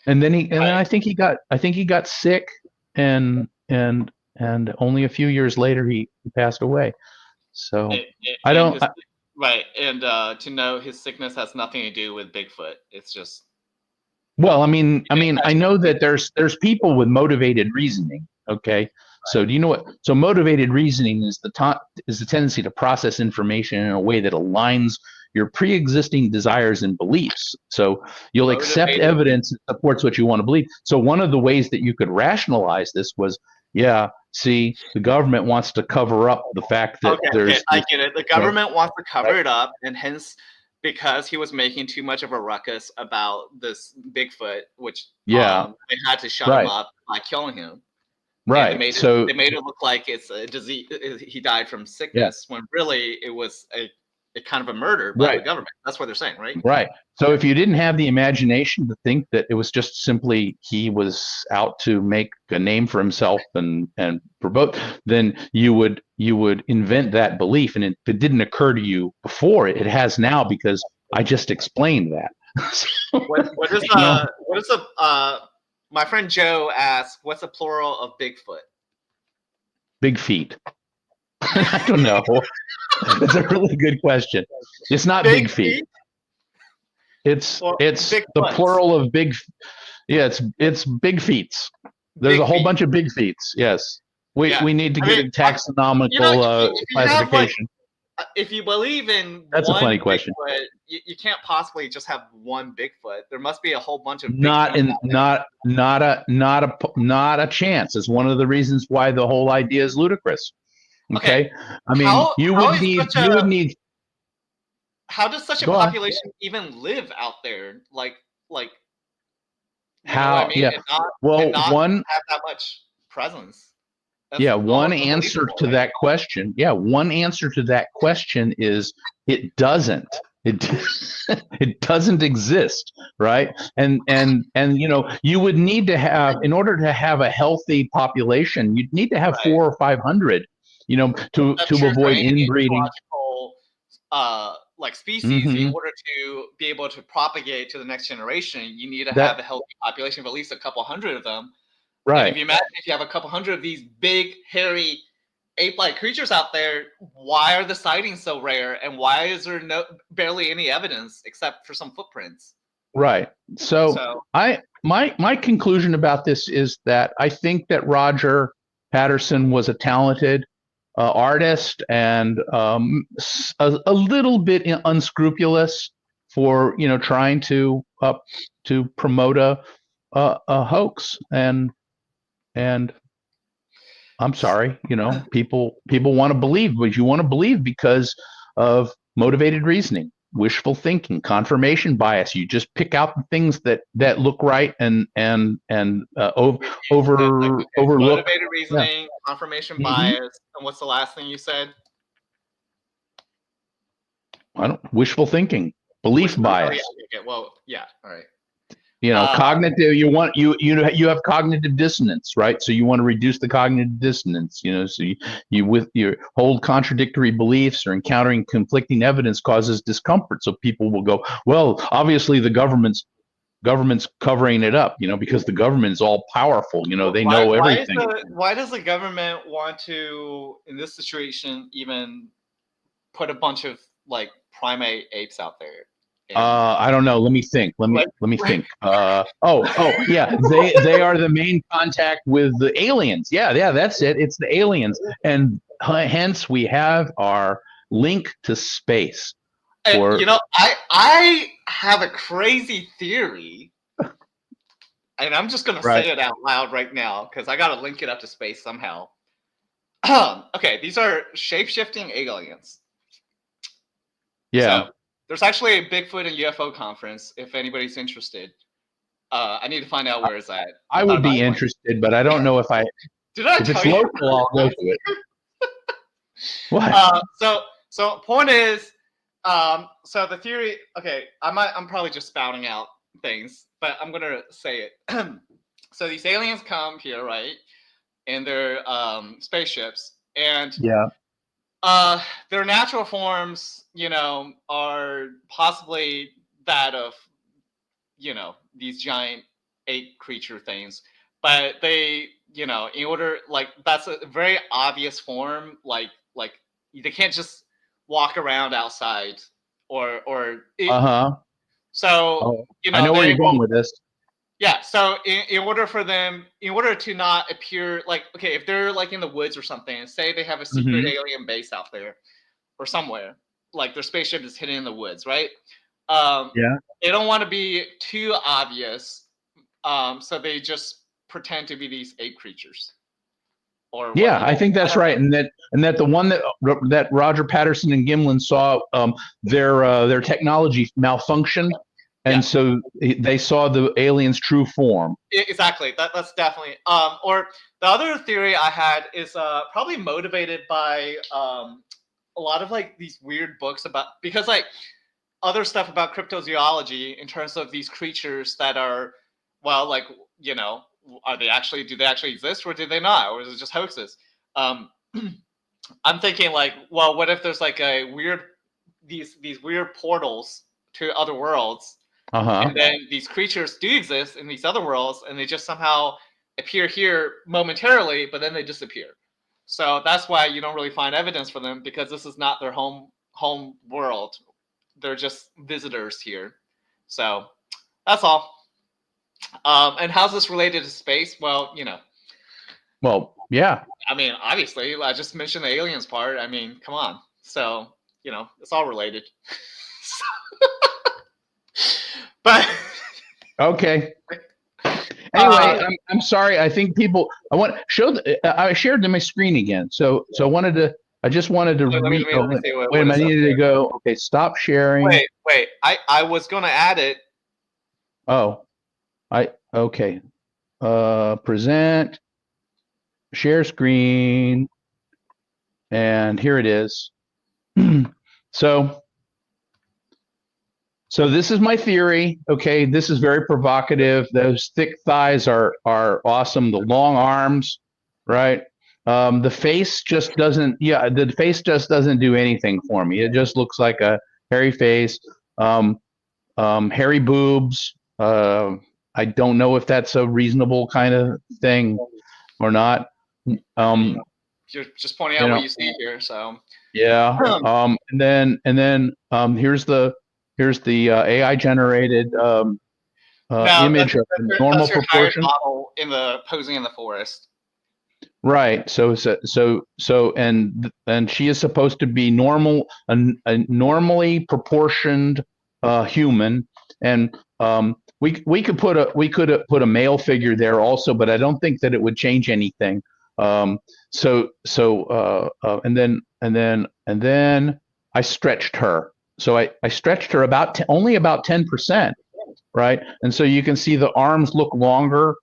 and then I think he got sick, and only a few years later he passed away. So right, and to know his sickness has nothing to do with Bigfoot. It's just. Well, I mean, I know that there's people with motivated reasoning. Okay, right. So do you know what? So motivated reasoning is the tendency to process information in a way that aligns your pre-existing desires and beliefs. So you'll accept evidence that supports what you want to believe. So one of the ways that you could rationalize this was, see, the government wants to cover up the fact that I get it. The government wants to cover it up, and hence, because he was making too much of a ruckus about this Bigfoot, which they had to shut him up by killing him. Right. They made it look like it's a disease. He died from sickness, when really it was a kind of a murder by the government. That's what they're saying, right? Right. So if you didn't have the imagination to think that it was just simply he was out to make a name for himself and promote, then you would invent that belief. And if it didn't occur to you before, it has now, because I just explained that. What is my friend Joe asked, what's the plural of Bigfoot? Big feet. I don't know. That's a really good question. It's not big feet. It's the plural of big. Yeah, it's big feets. There's a whole bunch of big feets. Yes, we need to get a taxonomical classification. If you believe in that's a funny question. Bigfoot, you can't possibly just have one Bigfoot. There must be a whole bunch of not a chance. It's one of the reasons why the whole idea is ludicrous. Okay. I mean, you would need. How does such a population even live out there? Like how? And not have that much presence. One answer to that question. Yeah, one answer to that question is it doesn't. It doesn't exist, right? And you would need to have, in order to have a healthy population, you'd need to have 400 or 500. To avoid inbreeding. Species, in order to be able to propagate to the next generation, you need to have a healthy population of at least a couple hundred of them. Right. And if you imagine if you have a couple hundred of these big, hairy, ape-like creatures out there, why are the sightings so rare? And why is there barely any evidence except for some footprints? Right. So my conclusion about this is that I think that Roger Patterson was a talented artist and a little bit unscrupulous for trying to promote a hoax, and I'm sorry, people want to believe, but you want to believe because of motivated reasoning, wishful thinking, confirmation bias. You just pick out the things that look right and overlook motivated reasoning, confirmation bias, and what's the last thing you said? Wishful thinking, belief bias. All right. Cognitive. You have cognitive dissonance, right? So you want to reduce the cognitive dissonance. So you with your hold contradictory beliefs or encountering conflicting evidence causes discomfort. So people will go, well, obviously the government's covering it up, because the government is all powerful. They know everything. Why does the government want to, in this situation, even put a bunch of primate apes out there? I don't know. Let me think. Let me think. They are the main contact with the aliens. Yeah, that's it. It's the aliens, and hence we have our link to space. I have a crazy theory, and I'm just gonna say it out loud right now because I gotta link it up to space somehow. Okay, these are shape-shifting aliens. Yeah. So There's actually a Bigfoot and UFO conference if anybody's interested. I need to find out where it's at. I would be interested, but I don't know if Did I if tell it's you? local, I'll go to it. What? So point is, so the theory. Okay, I'm probably just spouting out things, but I'm gonna say it. So these aliens come here, right, in their spaceships, and their natural forms, are possibly that of, these giant ape creature things, but they, in order, like, that's a very obvious form, like they can't just walk around outside or so I know where you're going with this. Yeah, so in order to not appear like, okay, if they're like in the woods or something, and say they have a secret alien base out there or somewhere, like their spaceship is hidden in the woods, right? They don't want to be too obvious, so they just pretend to be these ape creatures. I think that's right, and that the one that Roger Patterson and Gimlin saw, their technology malfunctioned, and so they saw the alien's true form. Exactly, that's definitely. Or the other theory I had is probably motivated by a lot of like these weird books because like other stuff about cryptozoology in terms of these creatures that are, well, like, do they actually exist, or do they not, or is it just hoaxes? I'm thinking like, well, what if there's like these weird portals to other worlds, and then these creatures do exist in these other worlds, and they just somehow appear here momentarily, but then they disappear. So that's why you don't really find evidence for them, because this is not their home world. They're just visitors here. So that's all. And how's this related to space? Well, Well, yeah. I mean, obviously, I just mentioned the aliens part. I mean, come on. So, it's all related. But okay. Anyway, I'm sorry. I think people. I shared my screen again. So I just wanted to read. Wait a minute. I needed to go. Okay, stop sharing. Wait. I was going to add it. Oh. Okay. Present, share screen, and here it is. So this is my theory. Okay, this is very provocative. Those thick thighs are awesome. The long arms, right? The face just doesn't. Yeah, the face just doesn't do anything for me. It just looks like a hairy face, hairy boobs. I don't know if that's a reasonable kind of thing or not. You're just pointing out what you see here, so yeah. And then here's the AI generated image of the normal proportion. Model posing in the forest. Right. So and she is supposed to be normal, a normally proportioned human, and we could put a male figure there also, but I don't think that it would change anything. And then I stretched her. So I stretched her only about 10%, right? And so you can see the arms look longer,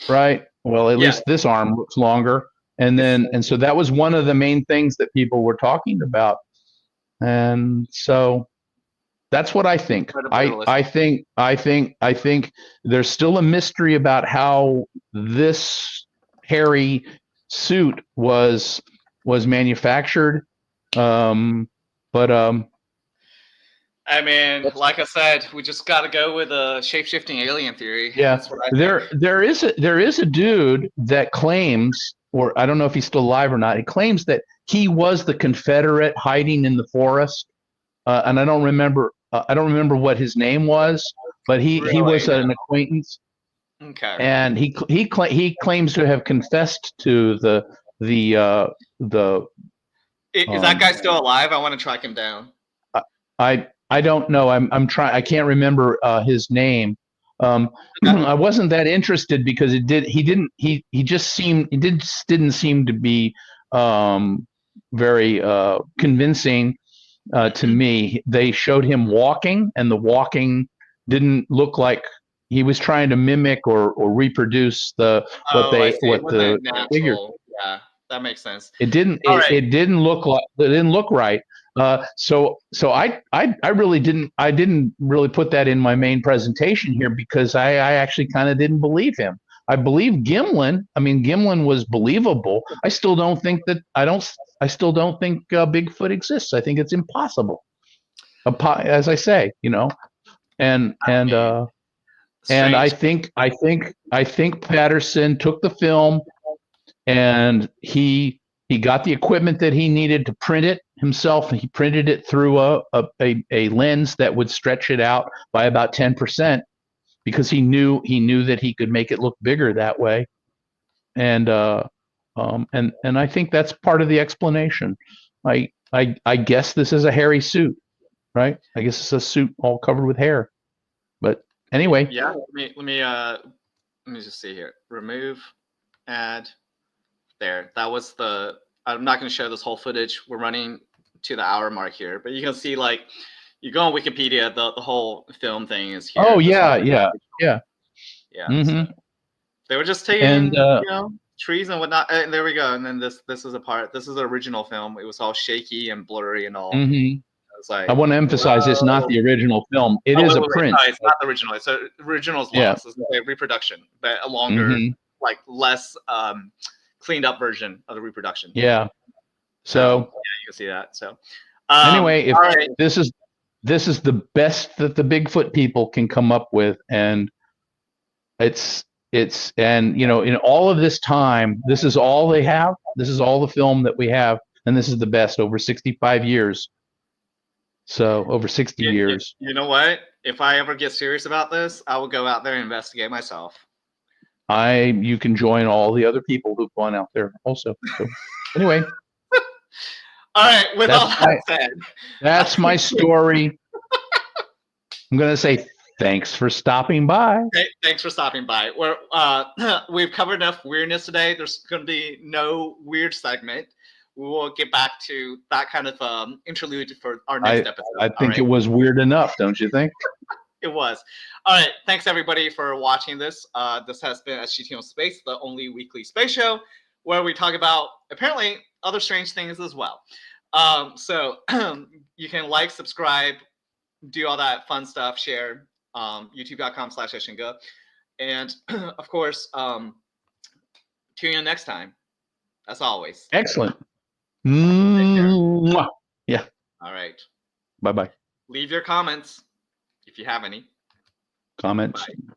right? Well, at least this arm looks longer. And so that was one of the main things that people were talking about. And so that's what I think. I think there's still a mystery about how this hairy suit was manufactured. I mean, like I said, we just got to go with a shape-shifting alien theory. Yeah, there is a dude that claims, or I don't know if he's still alive or not. He claims that he was the Confederate hiding in the forest, and I don't remember what his name was, but he was an acquaintance. Okay. And he claims to have confessed to the. Is that guy still alive? I want to track him down. I don't know. I'm trying. I can't remember his name. I wasn't that interested because he didn't seem to be very convincing. to me. They showed him walking, and the walking didn't look like he was trying to mimic or reproduce what I see. It the wasn't figure. natural. Yeah, that makes sense. It didn't. All right. It didn't look like. It didn't look right. So I really didn't. I didn't really put that in my main presentation here because I actually kind of didn't believe him. I believe Gimlin. I mean, Gimlin was believable. I still don't think that. I still don't think Bigfoot exists. I think it's impossible. As I say, and I think Patterson took the film and he got the equipment that he needed to print it himself. He printed it through a lens that would stretch it out by about 10% because he knew that he could make it look bigger that way. And I think that's part of the explanation. I guess this is a hairy suit, right? I guess it's a suit all covered with hair. But anyway. Yeah. Let me just see here. Remove, add. There. That was the. I'm not going to show this whole footage. We're running to the hour mark here, but you can see, like, you go on Wikipedia, the whole film thing is here. Oh yeah. Mm-hmm. So they were just taking trees and whatnot. And there we go. And then this is a part. This is the original film. It was all shaky and blurry and all. Mm-hmm. Like, I want to emphasize it's not the original film. It is a print. No, it's not the original. It's the original's lost. It's a reproduction, but a longer, like less cleaned up version of the reproduction. Yeah. So yeah, you can see that. So anyway, if this is the best that the Bigfoot people can come up with, and it's in all of this time, this is all they have. This is all the film that we have, and this is the best over 65 years. So over 60 years. You know what? If I ever get serious about this, I will go out there and investigate myself. You can join all the other people who've gone out there also. So anyway. All right. With all that said, that's my story. I'm going to say thanks for stopping by. Thanks for stopping by. We've covered enough weirdness today. There's going to be no weird segment. We will get back to that kind of interlude for our next episode. I think it was weird enough, don't you think? It was. All right. Thanks, everybody, for watching this. This has been SG2 Space, the only weekly space show where we talk about, apparently, other strange things as well. So you can like, subscribe, do all that fun stuff, share, youtube.com/Eshinga. And, of course, tune in next time, as always. Excellent. Yeah. All right. Bye-bye. Leave your comments if you have any. Comments. Bye.